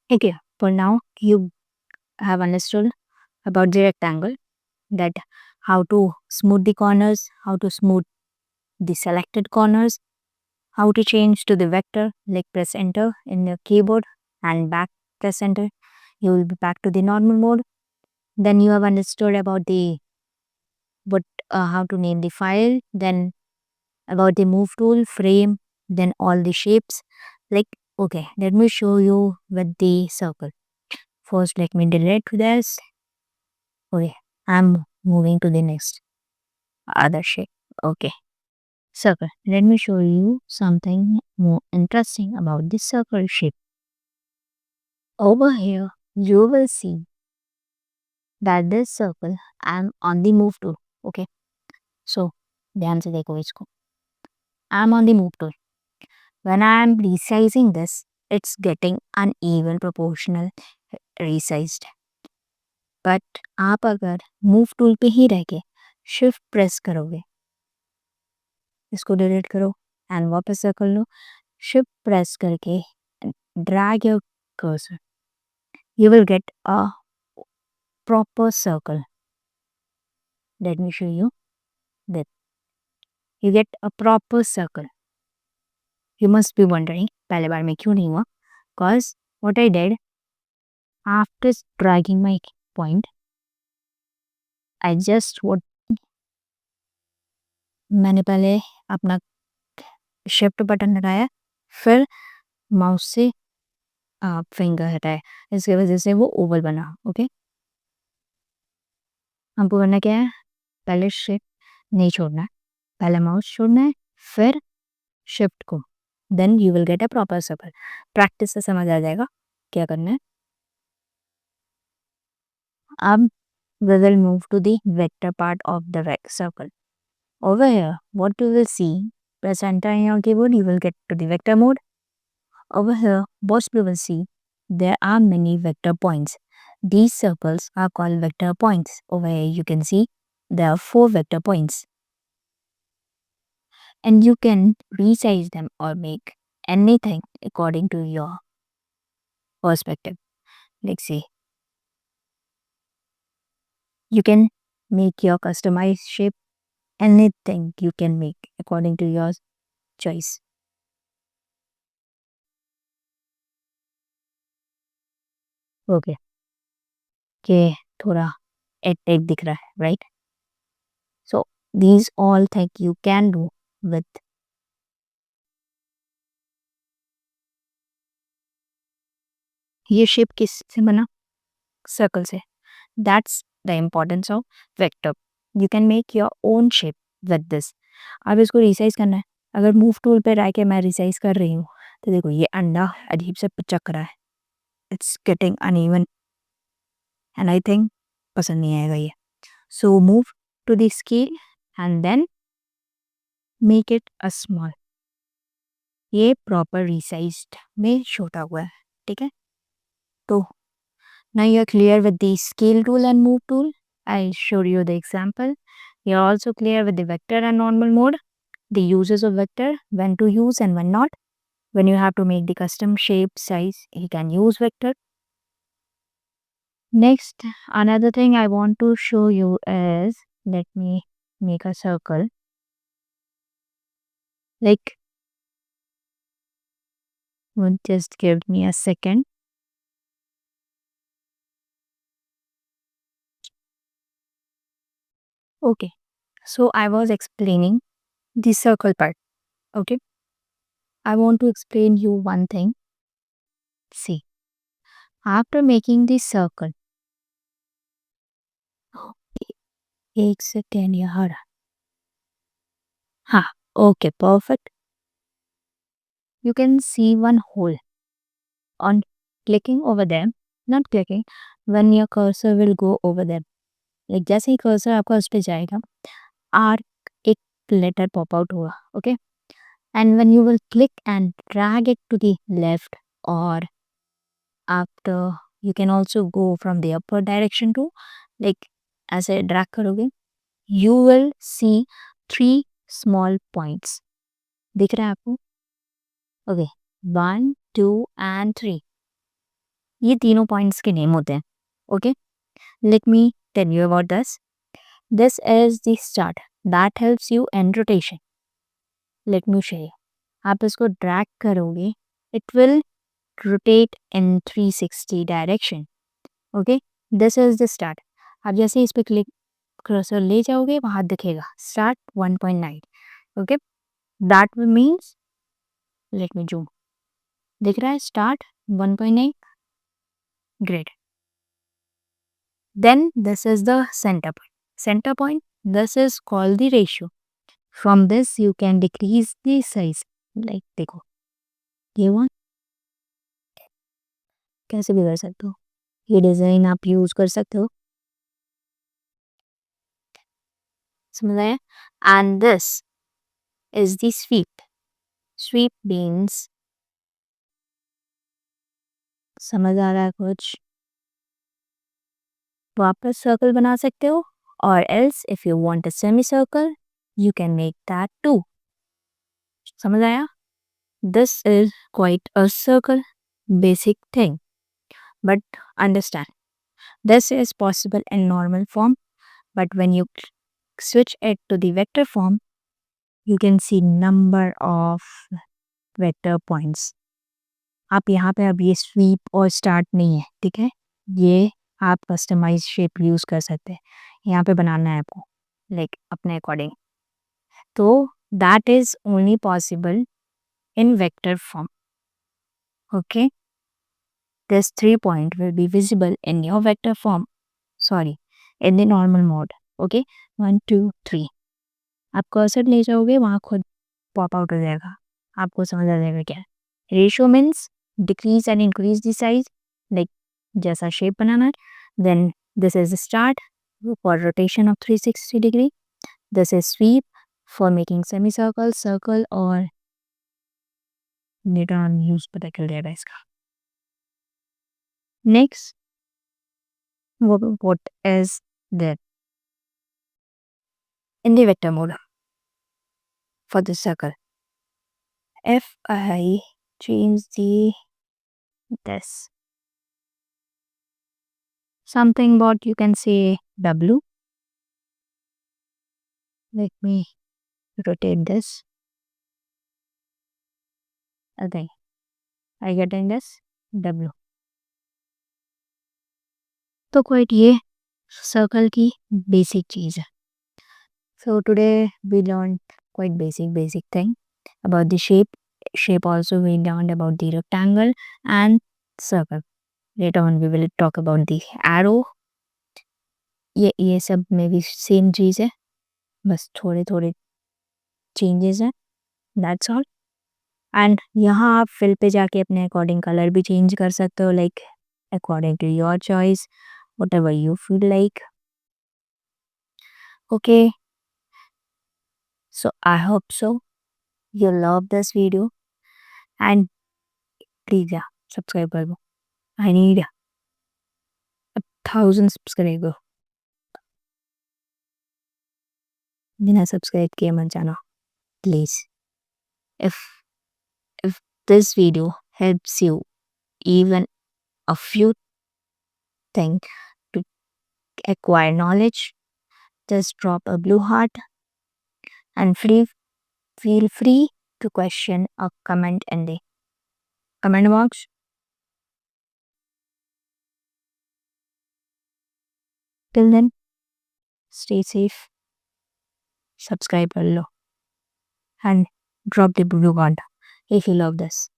Okay, for now you have understood about the rectangle, that how to smooth the corners, how to smooth the selected corners, how to change to the vector, like press enter in the keyboard and back press enter, you will be back to the normal mode. Then you have understood about the what how to name the file, then about the move tool, frame, then all the shapes. Like, okay, let me show you with the circle. First, let me delete this. Okay, I'm moving to the next other shape. Okay, circle. Let me show you something more interesting about this circle shape. Over here, you will see that this circle, I'm on the move tool. Okay, so ध्यान से देखो इसको. I'm on the move tool. When I'm resizing this, it's getting uneven proportional resized. But आप अगर move tool पे ही रह के shift press करोगे, इसको डिलीट करो एंड वापस सर्कल लो, शिफ्ट प्रेस करके drag your cursor, you will get a proper circle. Let me show you that you get a proper circle. You must be wondering पहले बार में क्यों नहीं हुआ? Cause what I did, after dragging my point, I just what मैंने पहले अपना shift button लगाया, फिर माउस से फिंगर हटाया, इसकी वजह से वो ओवल बना. ओके, हमको करना क्या है, पहले शिफ्ट नहीं छोड़ना है, पहले माउस छोड़ना है, फिर शिफ्ट को, then you will get a proper circle. Practice से समझ आ जाएगा क्या करना है. अब we will move to the vector part of the circle. Over here, what you will see, press enter in your keyboard, you will get to the vector mode. Over here, what you will see, there are many vector points. These circles are called vector points. Over here, you can see there are 4 vector points. And you can resize them or make anything according to your perspective. Like say, you can make your customized shape, anything you can make according to your choice. Okay, के थोड़ा add type दिख रहा है, right? So these all thing you can do with ये shape किससे बना? Circle से. That's the importance of vector. You can make your own shape with this. अब इसको रिसाइज करना है. अगर मूव टूल पे रह के मैं रिसाइज कर रही हूँ, तो देखो ये अंडा अजीब से पिचक रहा है. It's getting uneven and I think पसंद नहीं आएगा ये. So move to the scale and then make it a small. ये प्रॉपर रिसाइज्ड में छोटा हुआ है, ठीक है? तो now you are clear with the scale tool and move tool. I showed you the example. You are also clear with the vector and normal mode, the uses of vector, when to use and when not. When you have to make the custom shape, size, you can use vector. Next, another thing I want to show you is, let me make a circle. Like, just give me a second. Okay, so I was explaining the circle part. Okay, I want to explain you one thing. See, after making the circle, एक second यार. हाँ, okay, perfect. You can see one hole. On clicking over them, not clicking, when your cursor will go over them. Like जैसे ही cursor आपका उस पे जाएगा, R एक letter pop out होगा, okay? And when you will click and drag it to the left, or after you can also go from the upper direction to, like ऐसे drag करोगे, you will see 3 small points. दिख रहा है आपको? Okay, 1, 2 and 3. ये तीनों points के name होते हैं. Okay, let me tell you about this. This is the start that helps you in rotation. Let me show you. आप इसको ड्रैग करोगे, it will rotate in 360 direction. Okay, this is the start. आप जैसे इस पे click cursor ले जाओगे वहां दिखेगा start 1.9. Okay, that means, let me zoom. दिख रहा है start 1.9. Great. Then this is the center point. Center point, this is called the ratio. From this you can decrease the size. Like देखो ये one कैसे भी कर सकते हो, ये डिजाइन आप यूज कर सकते हो. समझ आया? And this is the sweep. Sweep means, समझ आ रहा है कुछ? वापस सर्कल बना सकते हो, और else if you want a semicircle you can make that too. समझ आया? This is quite a circle, basic thing. But understand, this is possible in normal form, but when you switch it to the vector form, you can see number of vector points. आप यहाँ पे अब ये SVEEP और start नहीं है, ठीक है, ये आप कस्टमाइज शेप यूज कर सकते हैं. यहाँ पे बनाना है आपको लाइक अपने अकॉर्डिंग. तो that is only possible in vector form. Okay, this 3 point will be visible in your vector form, sorry, in the normal mode. Okay, 1 2 3 आप कर्सर ले जाओगे वहाँ खुद पॉप आउट हो जाएगा, आपको समझ आ जाएगा क्या. Ratio means decrease and increase the size, like जैसा शेप बनाना है. Then this is start for rotation of 360 degree. This is sweep for making semi circle, circle, और लेटर ऑन यूज पता चल जाएगा इसका. Next, what is there in the vector mode for the circle? If I change the this something about, you can say W. Let me rotate this again. I getting this W. तो quite ये circle की basic चीज है. So today we learned quite basic thing about the shape. Shape also we learned about the rectangle and circle. Later on we will talk about the arrow. ये सब में भी same चीज है, बस थोड़े थोड़े चेंजेस हैं. That's all. एंड यहाँ आप फिल पे जाके अपने अकॉर्डिंग कलर भी चेंज कर सकते हो, like according to your choice, whatever you feel like. Okay, so I hope so you love this video, and please yeah, subscribe कर दो. I need 1,000 subscriber. बिना सब्सक्राइब किए मत जाना please. if if this video helps you even a few thing to acquire knowledge, just drop a blue heart and feel free to question or comment in the comment box. Till then, stay safe, subscribe कर लो, and drop the blue heart if you love this.